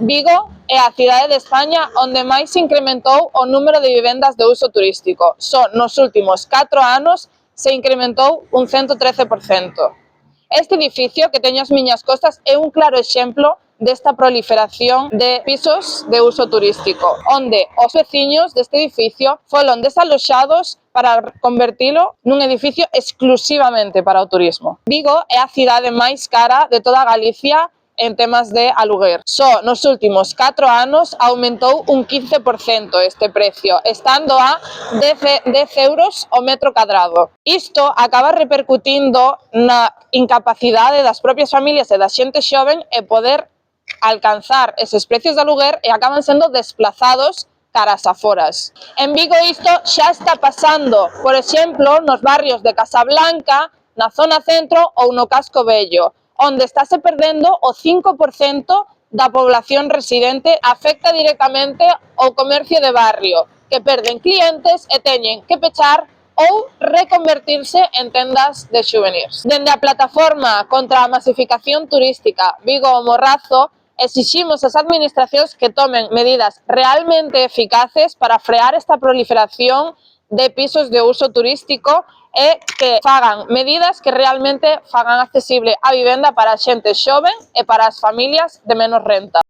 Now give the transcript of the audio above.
Vigo é a cidade de España onde máis se incrementou o número de vivendas de uso turístico. Só nos últimos 4 anos se incrementou un 113%. Este edificio que teño ás miñas costas é un claro exemplo desta proliferación de pisos de uso turístico, onde os veciños deste edificio foron desaloxados para convertilo nun edificio exclusivamente para o turismo. Vigo é a cidade máis cara de toda Galicia en temas de aluguer. Só nos últimos 4 anos aumentou un 15% este precio, estando a 10 euros o metro cadrado. Isto acaba repercutindo na incapacidade das propias familias e da xente xoven e poder alcanzar eses precios de aluguer e acaban sendo desplazados cara ás aforas. En Vigo isto xa está pasando, por exemplo, nos barrios de Casablanca, na zona centro ou no Casco Vello, onde estáse perdendo o 5% da población residente, afecta directamente ao comercio de barrio, que perden clientes e teñen que pechar ou reconvertirse en tendas de souvenirs. Dende a plataforma contra a masificación turística Vigo o Morrazo, exiximos ás administracións que tomen medidas realmente eficaces para frear esta proliferación de pisos de uso turístico e que fagan medidas que realmente fagan accesible a vivenda para a xente xoven e para as familias de menos renta.